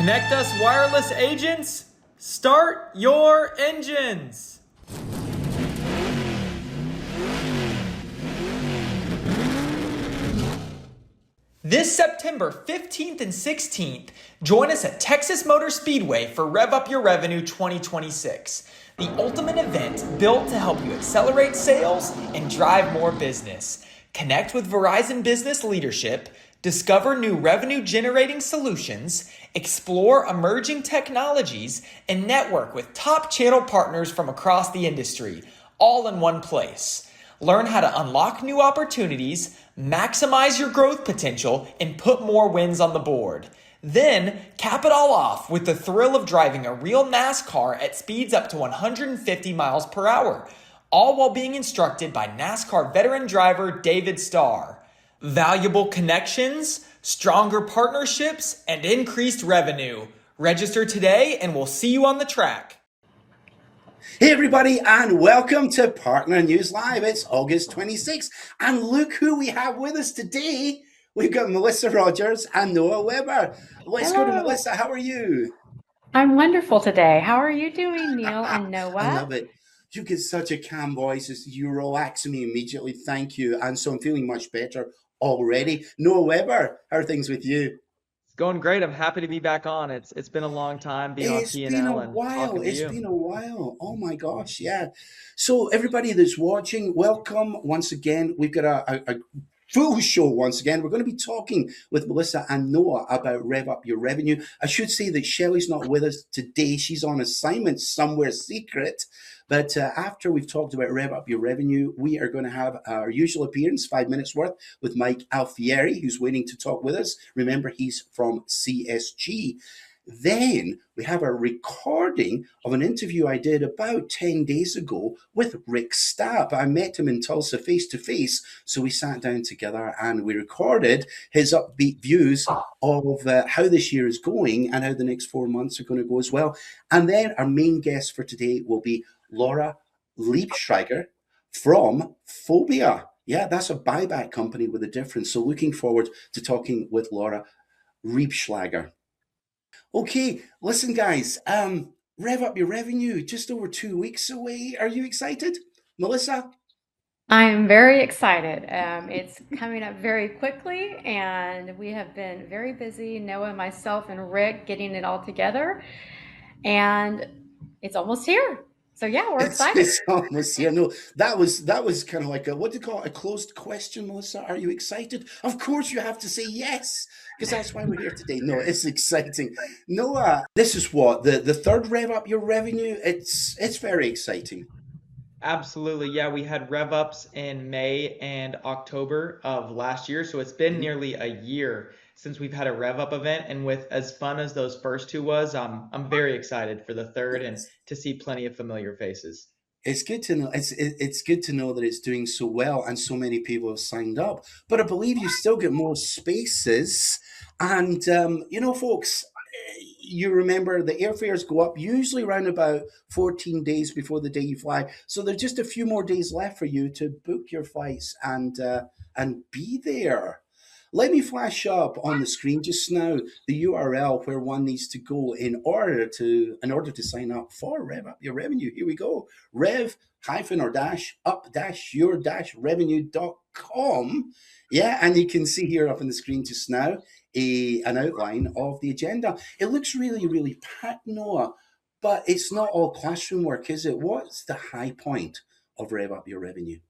ConectUS Wireless agents, start your engines! This September 15th and 16th, join us at Texas Motor Speedway for Rev-Up Your Revenue 2026, the ultimate event built to help you accelerate sales and drive more business. Connect with Verizon business leadership, discover new revenue-generating solutions, explore emerging technologies, and network with top channel partners from across the industry, all in one place. Learn how to unlock new opportunities, maximize your growth potential, and put more wins on the board. Then, cap it all off with the thrill of driving a real NASCAR at speeds up to 150 miles per hour, all while being instructed by NASCAR veteran driver David Starr. Valuable connections, stronger partnerships, and increased revenue. Register today and we'll see you on the track. Hey everybody, and welcome to Partner News Live. It's August 26th, and look who we have with us today. We've got Melissa Rogers and Noah Weber. Let's go to Melissa. How are you? I'm wonderful today. How are you doing, Neil and Noah? I love it. You get such a calm voice. You relax me immediately. Thank you. And so I'm feeling much better already. Noah Weber, how are things with you? It's going great. I'm happy to be back on. It's been a long time being on P&L and talking to you. It's been a while. Oh my gosh, yeah. So everybody that's watching, welcome once again. We've got a full show once again. We're going to be talking with Melissa and Noah about Rev Up Your Revenue. I should say that Shelley's not with us today. She's on assignment somewhere secret. But after we've talked about Rev Up Your Revenue, we are going to have our usual appearance, 5 minutes worth, with Mike Alfieri, who's waiting to talk with us. Remember, he's from CSG. Then we have a recording of an interview I did about 10 days ago with Rick Stapp. I met him in Tulsa face to face. So we sat down together and we recorded his upbeat views of how this year is going and how the next 4 months are going to go as well. And then our main guest for today will be Laura Riebschlager from Phobio. Yeah, that's a buyback company with a difference. So looking forward to talking with Laura Riebschlager. Okay, listen, guys, Rev Up Your Revenue, just over 2 weeks away. Are you excited? Melissa? I'm very excited. It's coming up very quickly, and we have been very busy, Noah, myself, and Rick, getting it all together, and it's almost here. So yeah, we're excited. It's almost here. No, that was kind of like a, what do you call it, a closed question, Melissa? Are you excited? Of course you have to say yes, because that's why we're here today. No, it's exciting. Noah, this is what, the third Rev Up Your Revenue? It's very exciting. Absolutely. Yeah, we had Rev-Ups in May and October of last year. So it's been nearly a year since we've had a Rev-Up event. And with as fun as those first two was, I'm very excited for the third and to see plenty of familiar faces. It's good to know. It's good to know that it's doing so well and so many people have signed up. But I believe you still get more spaces. And, folks, you remember the airfares go up usually around about 14 days before the day you fly. So there's just a few more days left for you to book your flights and be there. Let me flash up on the screen just now the URL where one needs to go in order to sign up for Rev Up Your Revenue. Here we go. rev-up-your-revenue.com. Yeah, and you can see here up on the screen just now an outline of the agenda. It looks really, really packed, Noah, but it's not all classroom work, is it? What's the high point of Rev Up Your Revenue?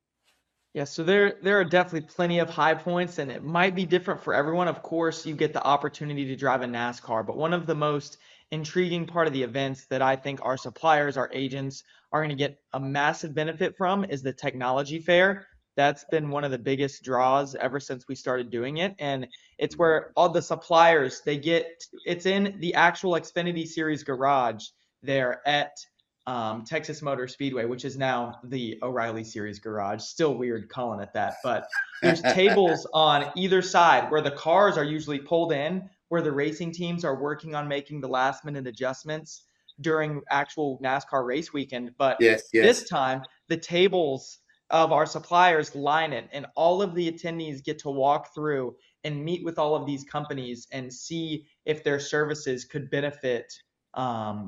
Yeah, so there are definitely plenty of high points, and it might be different for everyone. Of course, you get the opportunity to drive a NASCAR, but one of the most intriguing part of the events that I think our suppliers, our agents are going to get a massive benefit from is the technology fair. That's been one of the biggest draws ever since we started doing it. And it's where all the suppliers, it's in the actual Xfinity Series garage there at Texas Motor Speedway, which is now the O'Reilly Series garage. Still weird calling it that, but there's tables on either side where the cars are usually pulled in, where the racing teams are working on making the last minute adjustments during actual NASCAR race weekend. But yes. This time the tables of our suppliers line it, and all of the attendees get to walk through and meet with all of these companies and see if their services could benefit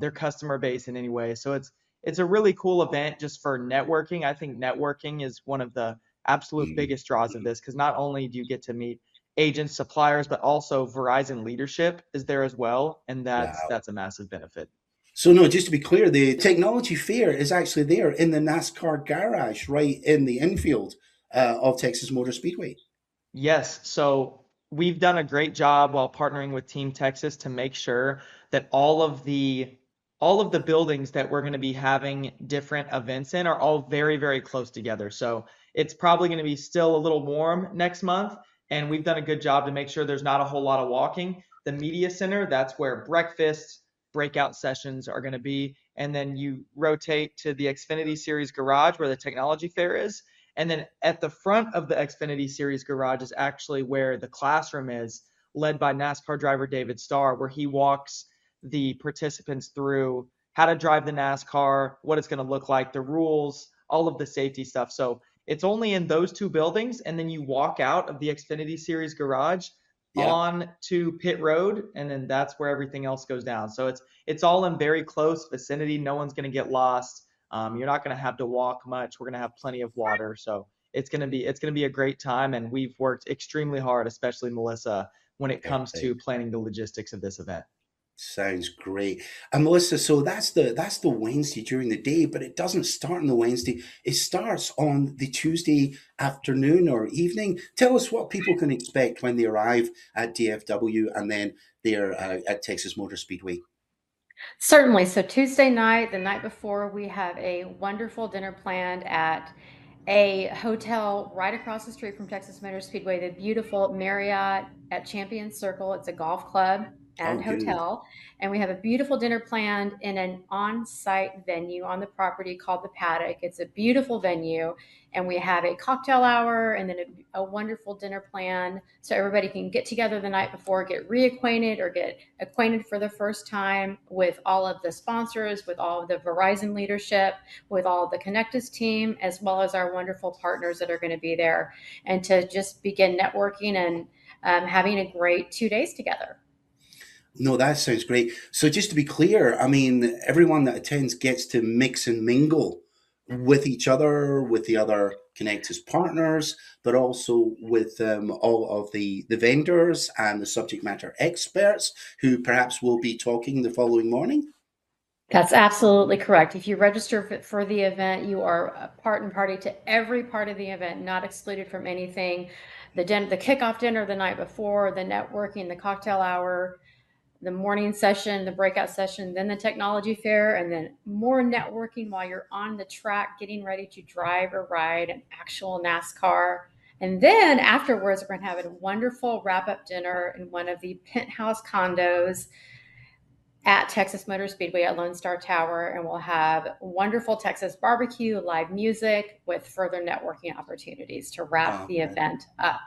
their customer base in any way. So it's a really cool event just for networking. I think networking is one of the absolute Mm. biggest draws of this, because not only do you get to meet agents, suppliers, but also Verizon leadership is there as well, and Wow. that's a massive benefit. So no, just to be clear, the technology fair is actually there in the NASCAR garage, right in the infield of Texas Motor Speedway. Yes, so we've done a great job while partnering with Team Texas to make sure that all of the buildings that we're going to be having different events in are all very, very close together. So it's probably going to be still a little warm next month, and we've done a good job to make sure there's not a whole lot of walking. The media center, that's where breakfast, breakout sessions are going to be, and then you rotate to the Xfinity Series garage where the technology fair is. And then at the front of the Xfinity Series garage is actually where the classroom is, led by NASCAR driver David Starr, where he walks the participants through how to drive the NASCAR, what it's going to look like, the rules, all of the safety stuff. So it's only in those two buildings, and then you walk out of the Xfinity Series garage Yeah. on to pit road, and then that's where everything else goes down. So it's all in very close vicinity. No one's going to get lost. You're not going to have to walk much. We're going to have plenty of water, so it's going to be a great time. And we've worked extremely hard, especially Melissa, when it comes to Perfect. planning the logistics of this event. Sounds great. And Melissa, so that's the Wednesday during the day, but it doesn't start on the Wednesday. It starts on the Tuesday afternoon or evening. Tell us what people can expect when they arrive at DFW and then they're at Texas Motor Speedway. Certainly. So Tuesday night, the night before, we have a wonderful dinner planned at a hotel right across the street from Texas Motor Speedway, the beautiful Marriott at Champion Circle. It's a golf club Oh, and good. hotel. And we have a beautiful dinner planned in an on-site venue on the property called the Paddock. It's a beautiful venue. And we have a cocktail hour and then a wonderful dinner plan so everybody can get together the night before, get reacquainted or get acquainted for the first time with all of the sponsors, with all of the Verizon leadership, with all of the ConectUS team, as well as our wonderful partners that are going to be there, and to just begin networking and having a great 2 days together. No, that sounds great. So just to be clear, I mean, everyone that attends gets to mix and mingle with each other, with the other ConectUS partners, but also with all of the vendors and the subject matter experts who perhaps will be talking the following morning. That's absolutely correct. If you register for the event, you are a part and party to every part of the event, not excluded from anything. The kickoff dinner the night before, the networking, the cocktail hour, the morning session, the breakout session, then the technology fair, and then more networking while you're on the track getting ready to drive or ride an actual NASCAR. And then afterwards, we're going to have a wonderful wrap up dinner in one of the penthouse condos at Texas Motor Speedway at Lone Star Tower, and we'll have wonderful Texas barbecue, live music, with further networking opportunities to wrap the Oh, event up.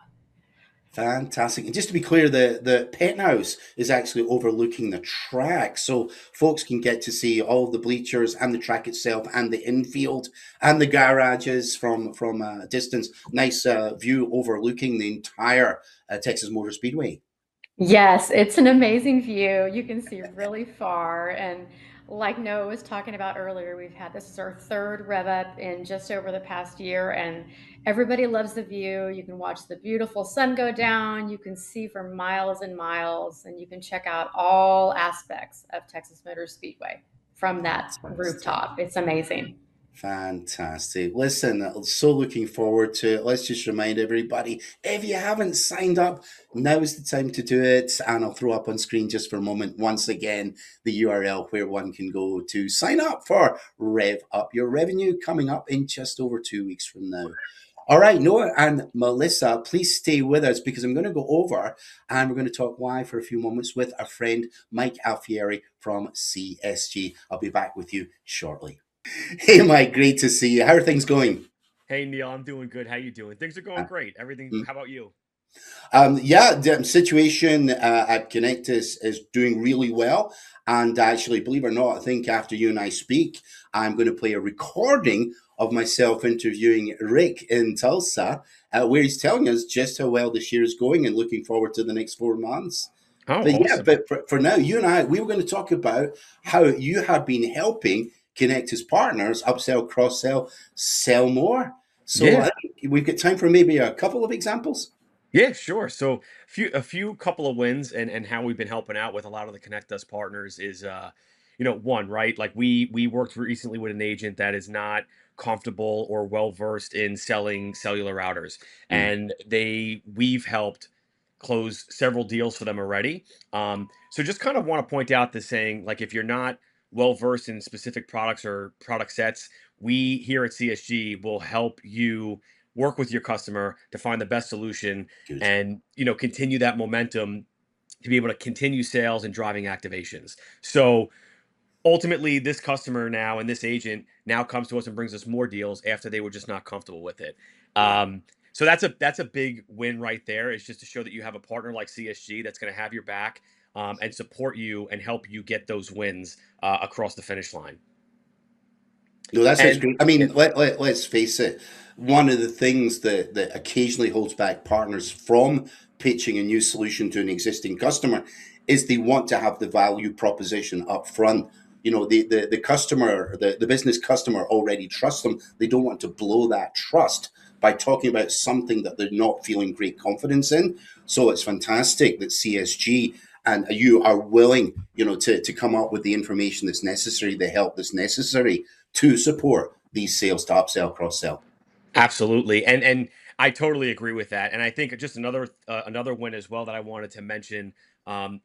fantastic. And just to be clear, the penthouse is actually overlooking the track. So folks can get to see all of the bleachers and the track itself and the infield and the garages from a distance. Nice view overlooking the entire Texas Motor Speedway. Yes, it's an amazing view. You can see really far. And like Noah was talking about earlier, this is our third rev up in just over the past year, and everybody loves the view. You can watch the beautiful sun go down. You can see for miles and miles, and you can check out all aspects of Texas Motor Speedway from that Fantastic. rooftop. It's amazing. Fantastic. Listen, so looking forward to it. Let's just remind everybody, if you haven't signed up, now is the time to do it. And I'll throw up on screen just for a moment, once again, the URL where one can go to sign up for Rev Up Your Revenue coming up in just over 2 weeks from now. All right, Noah and Melissa, please stay with us because I'm going to go over and we're going to talk live for a few moments with our friend Mike Alfieri from CSG. I'll be back with you shortly. Hey, Mike, great to see you. How are things going? Hey Neil, I'm doing good. How you doing? Things are going Uh, great. Everything. mm. How about you? Yeah, the situation at ConectUS is doing really well. And actually, believe it or not, I think after you and I speak, I'm going to play a recording of myself interviewing Rick in Tulsa, where he's telling us just how well this year is going and looking forward to the next 4 months. Oh, But yeah, awesome. but for now, you and I, we were going to talk about how you have been helping ConectUS partners upsell, cross-sell, sell more. So Yeah. I think we've got time for maybe a couple of examples. Yeah, sure. So a few couple of wins and how we've been helping out with a lot of the ConectUS partners is one, right? Like we worked recently with an agent that is not comfortable or well versed in selling cellular routers. Mm, And we've helped close several deals for them already. So just kind of want to point out this saying, like if you're not well versed in specific products or product sets, we here at CSG will help you work with your customer to find the best solution good. and continue that momentum to be able to continue sales and driving activations. So ultimately this customer now and this agent now comes to us and brings us more deals after they were just not comfortable with it. Yeah. So that's a big win right there. It's just to show that you have a partner like CSG that's going to have your back and support you and help you get those wins across the finish line. No, that sounds And great. I mean, let's face it. One of the things that occasionally holds back partners from pitching a new solution to an existing customer is they want to have the value proposition up front. You know, the customer, the business customer already trusts them. They don't want to blow that trust by talking about something that they're not feeling great confidence in. So it's fantastic that CSG and you are willing, to come up with the information that's necessary, the help that's necessary to support these sales to upsell, cross sell. Absolutely, and I totally agree with that. And I think just another win as well that I wanted to mention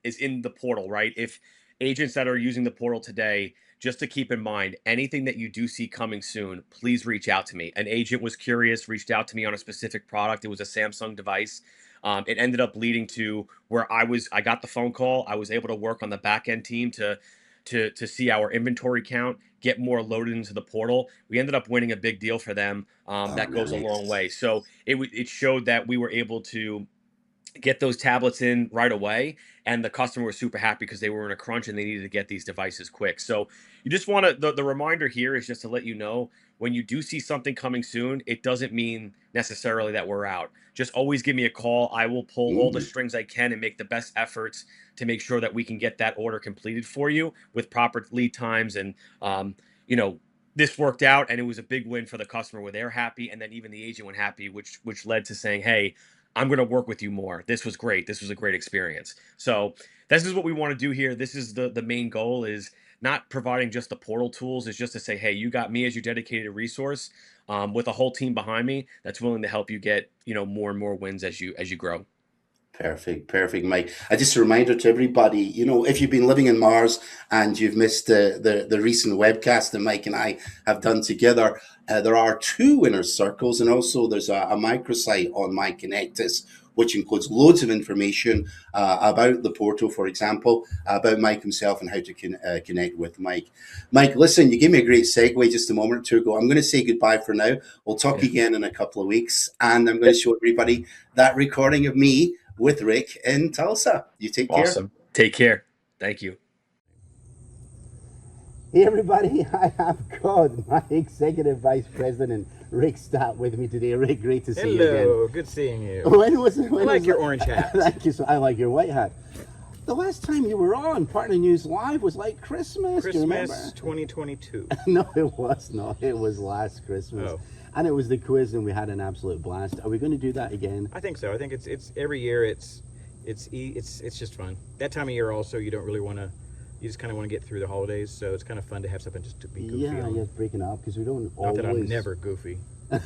is in the portal, right? If agents that are using the portal today, just to keep in mind, anything that you do see coming soon, please reach out to me. An agent was curious, reached out to me on a specific product. It was a Samsung device. It ended up leading to where I got the phone call. I was able to work on the back end team to see our inventory count, get more loaded into the portal. We ended up winning a big deal for them. Oh, That goes a long nice. way. So it showed that we were able to get those tablets in right away, and the customer was super happy because they were in a crunch and they needed to get these devices quick. So you just want to the reminder here is just to let you know, when you do see something coming soon, it doesn't mean necessarily that we're out. Just always give me a call. I will pull all the Mm, strings I can and make the best efforts to make sure that we can get that order completed for you with proper lead times. And you know this worked out, and it was a big win for the customer where they're happy, and then even the agent went happy, which led to saying, hey, I'm going to work with you more. This was great. This was a great experience. So this is what we want to do here. This is the main goal, is not providing just the portal tools. Is just to say, hey, you got me as your dedicated resource with a whole team behind me that's willing to help you get more and more wins as you grow. perfect, Mike. Just a reminder to everybody, if you've been living in Mars and you've missed the recent webcast that Mike and I have done together, there are two winners circles, and also there's a microsite on My ConectUS, which includes loads of information about the portal, for example, about Mike himself and how to connect with Mike. Mike, listen, you gave me a great segue just a moment or two ago. I'm going to say goodbye for now. We'll talk Yeah. again in a couple of weeks, and I'm going to show everybody that recording of me with Rick in Tulsa. You take care. Awesome. Take care. Thank you. Hey everybody, I have got my Executive Vice President Rick Stapp with me today. Rick, great to see you again. Hello, good seeing you. When was it? I like your orange hat. Thank you. I like your white hat. The last time you were on Partner News Live was like Christmas. Do you remember? Christmas 2022. No, it was not. It was last Christmas. Oh. And it was the quiz, and we had an absolute blast. Are we going to do that again? I think so. I think it's every year. It's just fun. That time of year also, you don't really want to. You just kind of want to get through the holidays, so it's kind of fun to have something just to be goofy Yeah, on. you're breaking up because we don't Not always. that I'm never goofy.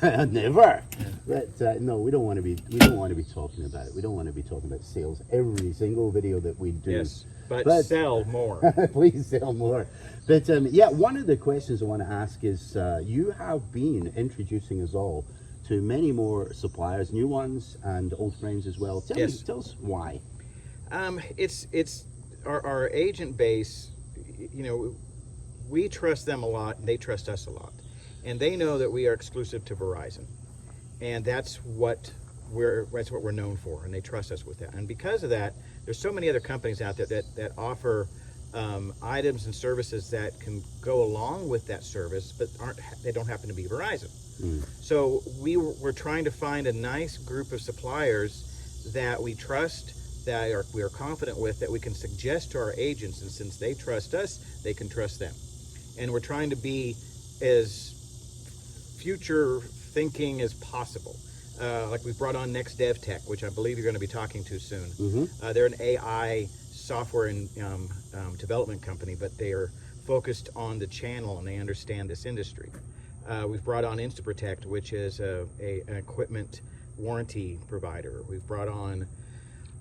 Never. But no, we don't want to be. We don't want to be talking about it. We don't want to be talking about sales every single video that we do. Yes, but sell more. Please sell more. But yeah, one of the questions I want to ask is, you have been introducing us all to many more suppliers, new ones and old friends as well. Tell us why. It's our agent base. We trust them a lot, and they trust us a lot, and they know that we are exclusive to Verizon, and that's what we're known for, and they trust us with that. And because of that, there's so many other companies out there that offer items and services that can go along with that service, but they don't happen to be Verizon. So we're trying to find a nice group of suppliers that we trust, that we are confident with, that we can suggest to our agents, and since they trust us, they can trust them. And we're trying to be as future thinking as possible. Like we brought on Next Dev Tech, which I believe you're going to be talking to soon. They're an AI software and development company, but they are focused on the channel and they understand this industry. We've brought on InstaProtect, which is an equipment warranty provider. We've brought on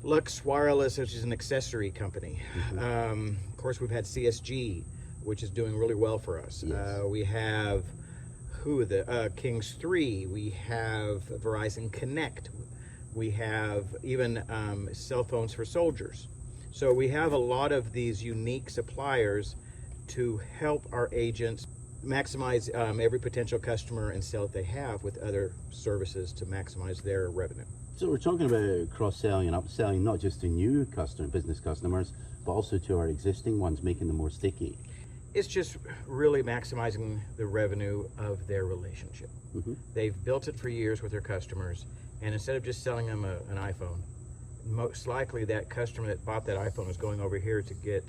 ConectUS Wireless, which is an accessory company. Of course, we've had CSG, which is doing really well for us. We have Kings 3. We have Verizon Connect. We have even cell phones for soldiers. So we have a lot of these unique suppliers to help our agents maximize every potential customer and sell that they have with other services to maximize their revenue. So we're talking about cross-selling and upselling, not just to new business customers, but also to our existing ones, making them more sticky. It's just really maximizing the revenue of their relationship. They've built it for years with their customers, and instead of just selling them an iPhone, most likely that customer that bought that iPhone is going over here to get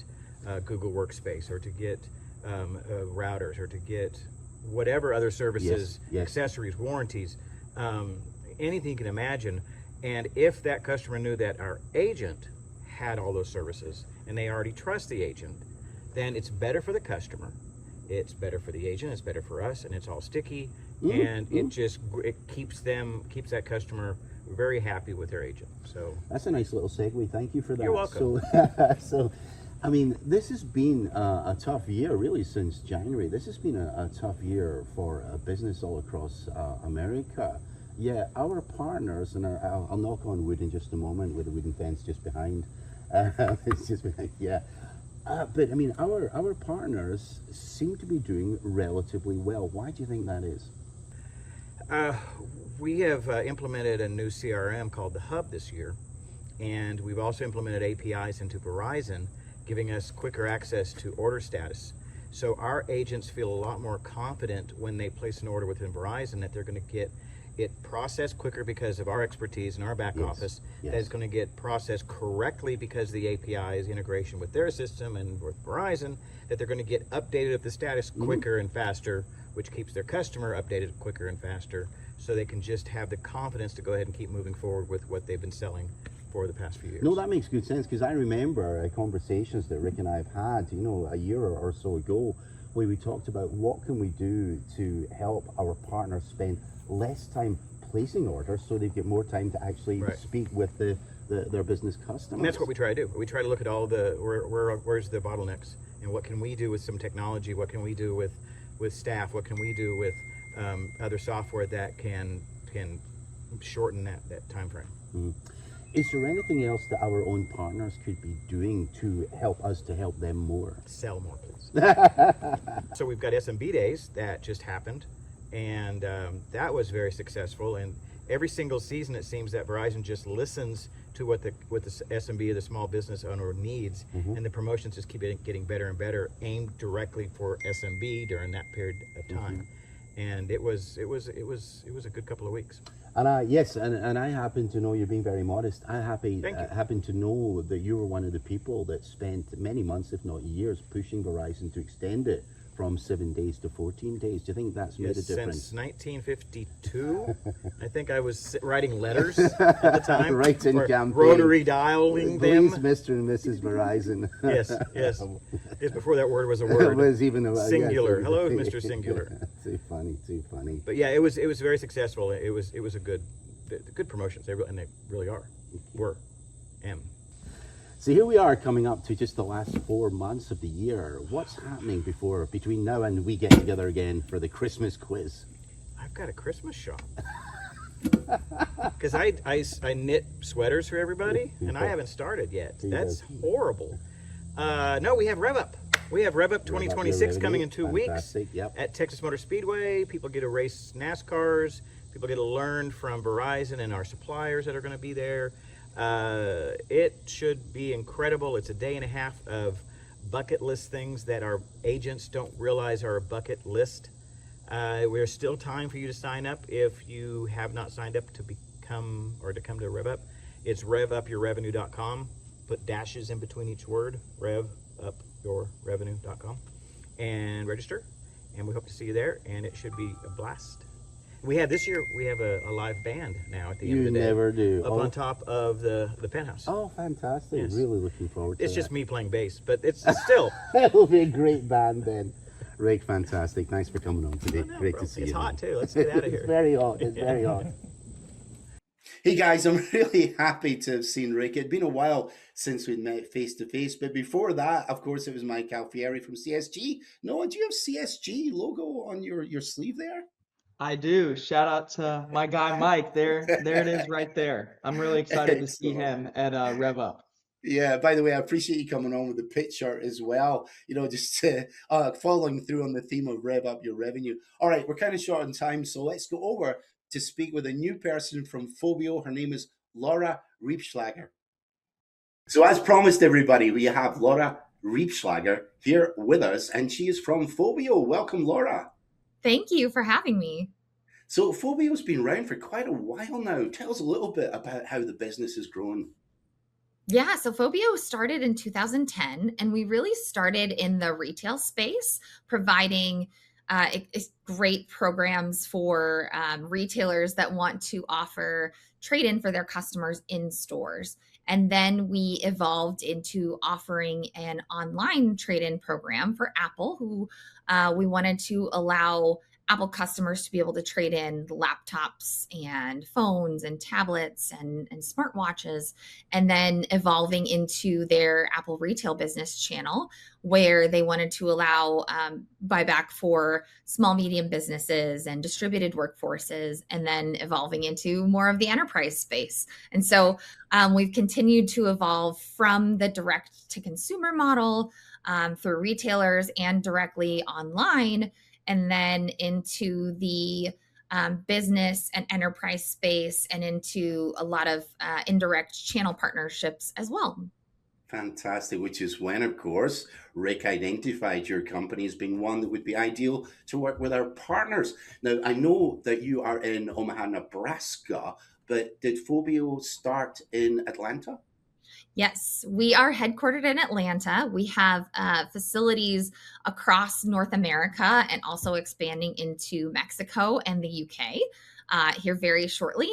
Google Workspace, or to get routers, or to get whatever other services, accessories, warranties, anything you can imagine. And if that customer knew that our agent had all those services and they already trust the agent, then it's better for the customer, it's better for the agent, it's better for us, and it's all sticky, and it keeps that customer very happy with their agent. So that's a nice little segue. Thank you for that. You're welcome. So I mean, this has been a tough year, really, since January. This has been a tough year for business all across America. Yeah, our partners, and I'll knock on wood in just a moment with the wooden fence just behind. It's just behind, yeah. But I mean, our partners seem to be doing relatively well. Why do you think that is? We have implemented a new CRM called the Hub this year, and we've also implemented APIs into Verizon, giving us quicker access to order status. So our agents feel a lot more confident when they place an order within Verizon that they're going to get it processed quicker because of our expertise in our back office, that it's going to get processed correctly because the API's integration with their system and with Verizon, that they're going to get updated of the status quicker and faster, which keeps their customer updated quicker and faster, so they can just have the confidence to go ahead and keep moving forward with what they've been selling for the past few years. No, that makes good sense, because I remember conversations that Rick and I have had, a year or so ago, where we talked about what can we do to help our partners spend less time placing orders so they get more time to actually speak with their business customers. And that's what we try to do. We try to look at all the where's the bottlenecks, and what can we do with some technology, what can we do with staff, what can we do with other software that can shorten that time frame. Is there anything else that our own partners could be doing to help us to help them more? Sell more, please. So we've got SMB Days that just happened, and that was very successful. And every single season, it seems that Verizon just listens to what the SMB, the small business owner, needs, and the promotions just keep getting better and better, aimed directly for SMB during that period of time. And it was a good couple of weeks. And yes, and I happen to know, you're being very modest, I happen to know that you were one of the people that spent many months, if not years, pushing Verizon to extend it from 7 days to 14 days. Do you think that's made a difference? Since 1952, I think I was writing letters at the time. Writing campaign. Rotary dialing them. Please, Mr. and Mrs. Verizon. Yes. It's before that word was a word. It was even a singular. Yes. Hello, Mr. Singular. Too funny. But yeah, it was very successful. It was a good promotions. And they really are. So here we are, coming up to just the last 4 months of the year. What's happening between now and we get together again for the Christmas quiz? I've got a Christmas shop. Because I knit sweaters for everybody, and I haven't started yet. That's horrible. No, we have Rev-Up. We have Rev-Up 2026 coming in 2 weeks at Texas Motor Speedway. People get to race NASCARs. People get to learn from Verizon and our suppliers that are going to be there. It should be incredible. It's a day and a half of bucket list things that our agents don't realize are a bucket list. There's still time for you to sign up if you have not signed up to become or to come to Rev-Up. It's revupyourrevenue.com. Put dashes in between each word, revupyourrevenue.com, and register. And we hope to see you there, and it should be a blast. This year we have a live band now at the end of the day. You never do. Up on top of the penthouse. Oh, fantastic. Yes. Really looking forward to It's that. just me playing bass, but it's still. That will be a great band then. Rick, fantastic. Thanks for coming on today. No, Great bro. to see It's you. hot too. Let's get out of here. It's very hot. It's very hot. Hey guys, I'm really happy to have seen Rick. It'd been a while since we'd met face to face, but before that, of course, it was Mike Alfieri from CSG. Noah, do you have CSG logo on your sleeve there? I do. Shout out to my guy Mike. There it is right there. I'm really excited to see him at Rev-Up. Yeah, by the way, I appreciate you coming on with the picture as well. Just following through on the theme of Rev Up Your Revenue. All right, we're kind of short on time, so let's go over to speak with a new person from Phobio. Her name is Laura Riebschlager. So as promised, everybody, we have Laura Riebschlager here with us, and she is from Phobio. Welcome, Laura. Thank you for having me. So Phobio's been around for quite a while now. Tell us a little bit about how the business has grown. Yeah, so Phobio started in 2010, and we really started in the retail space, providing great programs for retailers that want to offer trade-in for their customers in stores. And then we evolved into offering an online trade-in program for Apple, who we wanted to allow Apple customers to be able to trade in laptops and phones and tablets and smartwatches, and then evolving into their Apple retail business channel, where they wanted to allow buyback for small, medium businesses and distributed workforces, and then evolving into more of the enterprise space. And so we've continued to evolve from the direct to consumer model through retailers and directly online, and then into the business and enterprise space, and into a lot of indirect channel partnerships as well. Fantastic, which is when, of course, Rick identified your company as being one that would be ideal to work with our partners. Now, I know that you are in Omaha, Nebraska, but did Phobio start in Atlanta? Yes, we are headquartered in Atlanta. We have facilities across North America and also expanding into Mexico and the UK here very shortly.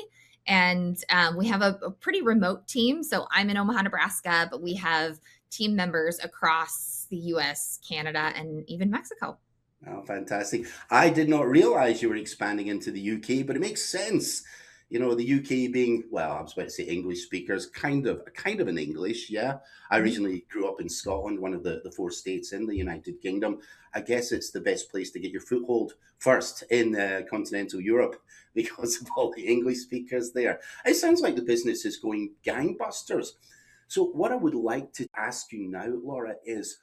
And we have a pretty remote team. So I'm in Omaha, Nebraska, but we have team members across the US, Canada, and even Mexico. Oh, fantastic. I did not realize you were expanding into the UK, but it makes sense. The UK being, well, I was about to say English speakers, kind of in English, yeah. I originally grew up in Scotland, one of the 4 states in the United Kingdom. I guess it's the best place to get your foothold first in continental Europe because of all the English speakers there. It sounds like the business is going gangbusters. So what I would like to ask you now, Laura, is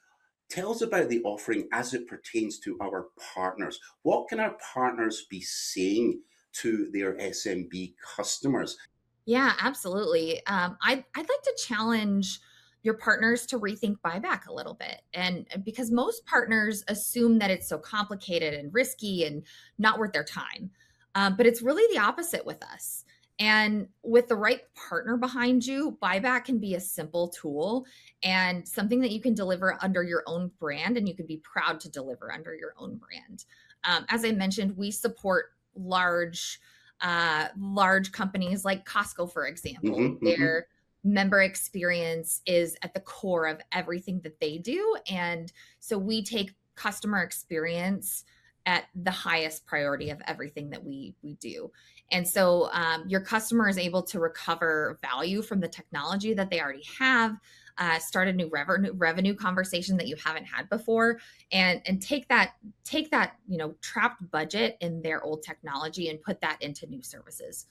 tell us about the offering as it pertains to our partners. What can our partners be saying to their SMB customers? Yeah, absolutely. I'd like to challenge your partners to rethink buyback a little bit. And because most partners assume that it's so complicated and risky and not worth their time. But it's really the opposite with us. And with the right partner behind you, buyback can be a simple tool and something that you can deliver under your own brand, and you can be proud to deliver under your own brand. As I mentioned, we support large companies like Costco, for example. Their member experience is at the core of everything that they do. And so we take customer experience at the highest priority of everything that we do. And so your customer is able to recover value from the technology that they already have, start a new revenue conversation that you haven't had before, and take that trapped budget in their old technology and put that into new services.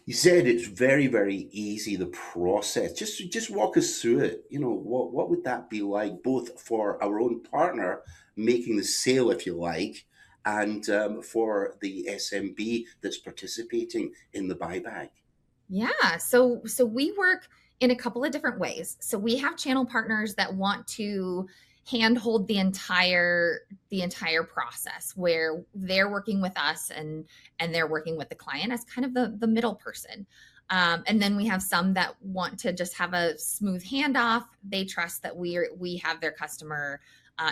You said it's very, very easy, the process. Just walk us through it. What would that be like, both for our own partner making the sale, if you like, and for the SMB that's participating in the buyback? Yeah, so we work in a couple of different ways. So we have channel partners that want to handhold the entire process, where they're working with us and they're working with the client as kind of the middle person. And then we have some that want to just have a smooth handoff. They trust that we have their customer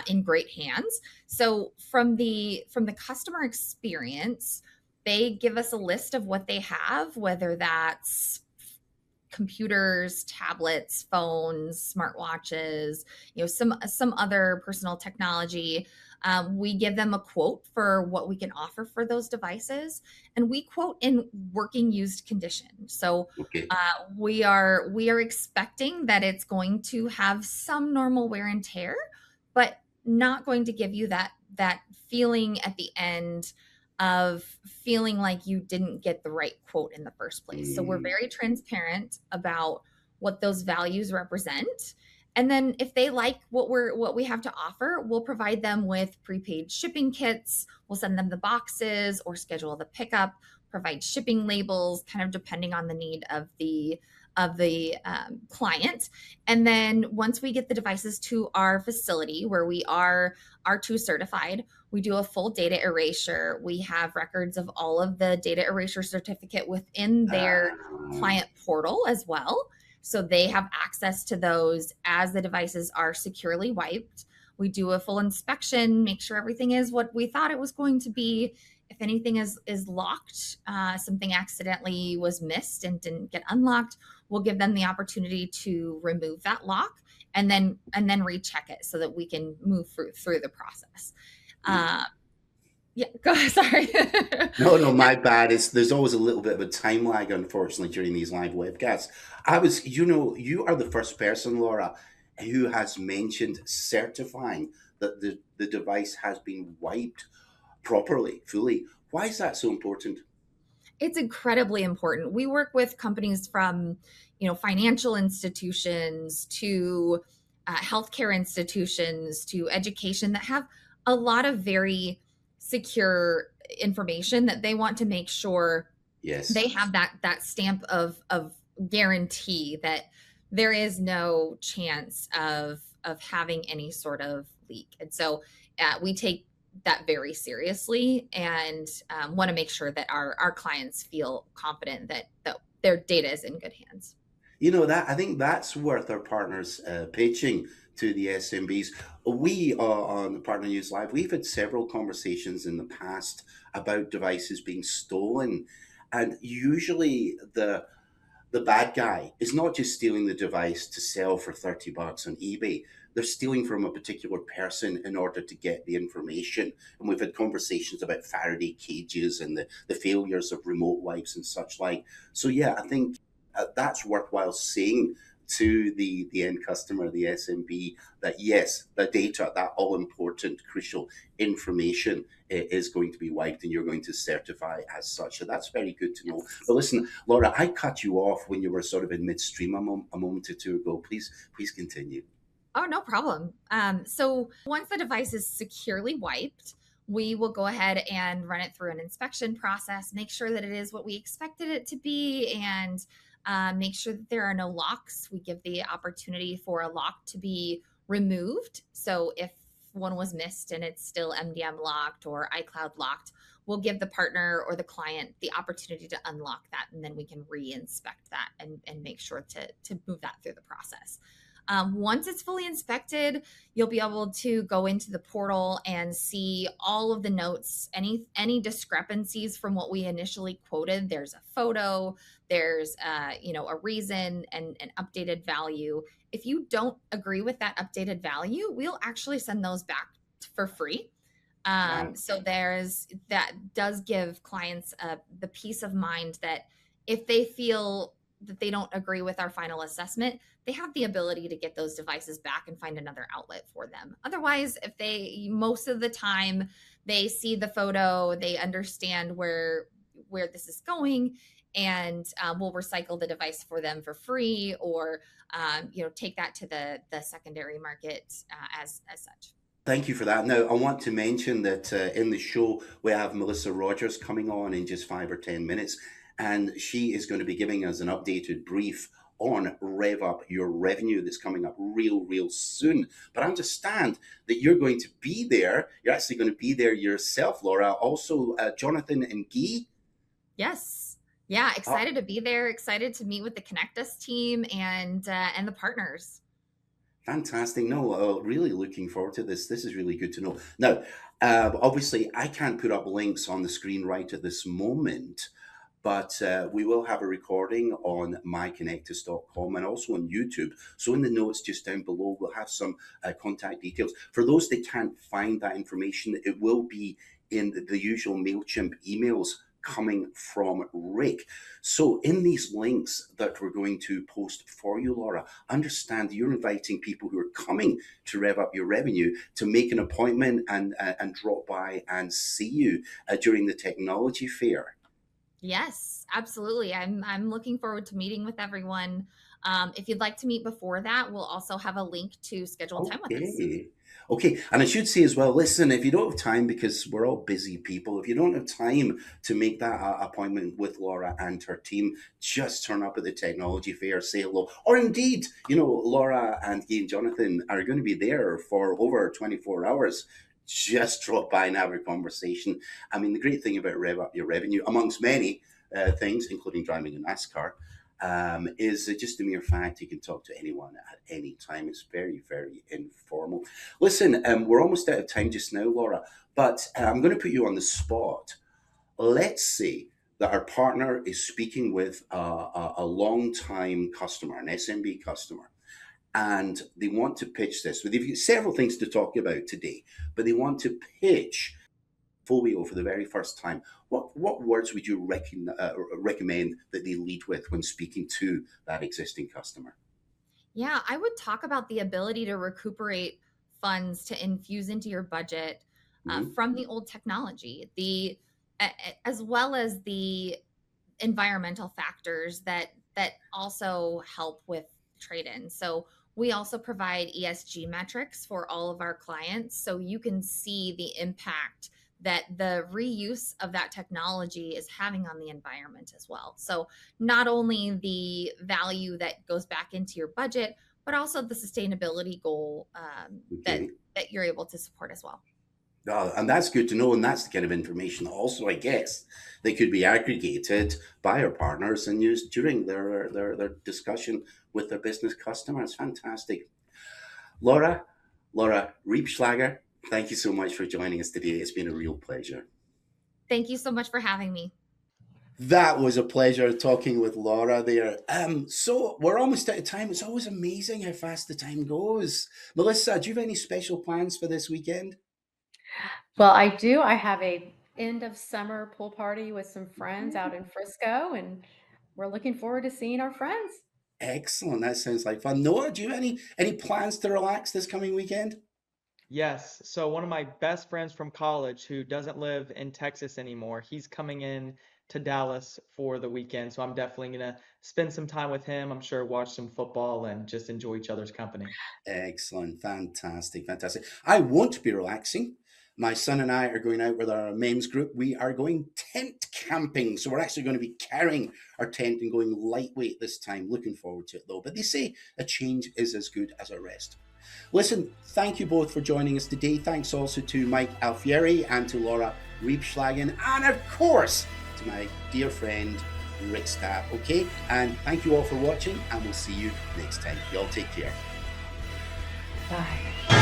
in great hands. So from the customer experience, they give us a list of what they have, whether that's computers, tablets, phones, smartwatches, some other personal technology. We give them a quote for what we can offer for those devices, and we quote in working used condition. So Okay. we are expecting that it's going to have some normal wear and tear, but not going to give you that feeling at the end of feeling like you didn't get the right quote in the first place. So we're very transparent about what those values represent. And then if they like what we have to offer, we'll provide them with prepaid shipping kits. We'll send them the boxes or schedule the pickup, provide shipping labels, kind of depending on the need of the client. And then once we get the devices to our facility where we are R2 certified, we do a full data erasure. We have records of all of the data erasure certificate within their client portal as well. So they have access to those as the devices are securely wiped. We do a full inspection, make sure everything is what we thought it was going to be. If anything is locked, something accidentally was missed and didn't get unlocked, we'll give them the opportunity to remove that lock and then recheck it so that we can move through the process. Yeah, go ahead. Sorry. No, my bad. There's always a little bit of a time lag, unfortunately, during these live webcasts. You are the first person, Laura, who has mentioned certifying that the device has been wiped properly, fully. Why is that so important? It's incredibly important. We work with companies from, financial institutions to healthcare institutions to education that have a lot of very secure information that they want to make sure they have that stamp of guarantee that there is no chance of having any sort of leak. And so we take that very seriously and want to make sure that our clients feel confident that their data is in good hands. I think that's worth our partners pitching to the SMBs. We on ConectUS Live, we've had several conversations in the past about devices being stolen, and usually the bad guy is not just stealing the device to sell for $30 on eBay. They're stealing from a particular person in order to get the information. And we've had conversations about Faraday cages and the failures of remote wipes and such like. So yeah, I think that's worthwhile saying to the end customer, the SMB, that yes, the data, that all important, crucial information is going to be wiped and you're going to certify as such. So that's very good to know. But listen, Laura, I cut you off when you were sort of in midstream a moment or two ago. Please continue. Oh, no problem. So once the device is securely wiped, we will go ahead and run it through an inspection process, make sure that it is what we expected it to be, and make sure that there are no locks. We give the opportunity for a lock to be removed. So if one was missed and it's still MDM locked or iCloud locked, we'll give the partner or the client the opportunity to unlock that, and then we can re-inspect that and make sure to move that through the process. Once it's fully inspected, you'll be able to go into the portal and see all of the notes, any discrepancies from what we initially quoted. There's a photo, there's a reason and an updated value. If you don't agree with that updated value, we'll actually send those back for free. So that does give clients the peace of mind that if they feel that they don't agree with our final assessment, they have the ability to get those devices back and find another outlet for them. Otherwise, most of the time they see the photo, they understand where this is going, and we'll recycle the device for them for free, or take that to the secondary market as such. Thank you for that. Now, I want to mention that in the show, we have Melissa Rogers coming on in just 5 or 10 minutes, and she is going to be giving us an updated brief on Rev-Up Your Revenue that's coming up real soon. But I understand that you're going to be there. You're actually going to be there yourself, Laura. Also, Jonathan and Guy. Yes. Yeah, excited to be there. Excited to meet with the ConectUS team and the partners. Fantastic. No, really looking forward to this. This is really good to know. Now, obviously, I can't put up links on the screen right at this moment, but we will have a recording on myconnectus.com and also on YouTube. So in the notes just down below, we'll have some contact details. For those that can't find that information, it will be in the usual MailChimp emails coming from Rick. So in these links that we're going to post for you, Laura, understand you're inviting people who are coming to Rev Up Your Revenue to make an appointment and drop by and see you during the technology fair. Yes, absolutely. I'm looking forward to meeting with everyone. If you'd like to meet before that, we'll also have a link to schedule time with us. Okay, and I should say as well, listen, if you don't have time, because we're all busy people, if you don't have time to make that appointment with Laura and her team, just turn up at the technology fair, say hello. Or indeed, Laura and Guy and Jonathan are going to be there for over 24 hours. Just drop by and have a conversation. I mean, the great thing about Rev Up Your Revenue, amongst many things, including driving a NASCAR, is just the mere fact you can talk to anyone at any time. It's very informal. Listen, we're almost out of time just now, Laura, but I'm going to put you on the spot. Let's say that our partner is speaking with a long-time customer, an SMB customer, and they want to pitch this. They've got several things to talk about today, but they want to pitch Phobio for the very first time. What words would you recommend that they lead with when speaking to that existing customer? Yeah, I would talk about the ability to recuperate funds to infuse into your budget from the old technology, as well as the environmental factors that also help with trade-in. So we also provide ESG metrics for all of our clients, so you can see the impact that the reuse of that technology is having on the environment as well. So not only the value that goes back into your budget, but also the sustainability goal that you're able to support as well. And that's good to know. And that's the kind of information also, I guess, that could be aggregated by our partners and used during their discussion with their business customers. Fantastic. Laura Riebschlager, thank you so much for joining us today. It's been a real pleasure. Thank you so much for having me. That was a pleasure talking with Laura there. So we're almost out of time. It's always amazing how fast the time goes. Melissa, do you have any special plans for this weekend? Well, I do. I have a end of summer pool party with some friends out in Frisco, and we're looking forward to seeing our friends. Excellent. That sounds like fun. Noah, do you have any plans to relax this coming weekend? Yes. So one of my best friends from college who doesn't live in Texas anymore, he's coming in to Dallas for the weekend. So I'm definitely going to spend some time with him. I'm sure watch some football and just enjoy each other's company. Excellent. Fantastic. I won't be relaxing. My son and I are going out with our men's group. We are going tent camping. So we're actually going to be carrying our tent and going lightweight this time. Looking forward to it though. But they say a change is as good as a rest. Listen, thank you both for joining us today. Thanks also to Mike Alfieri and to Laura Riebschlager, and of course to my dear friend Rick Stapp. Okay, and thank you all for watching, and we'll see you next time. Y'all take care. Bye.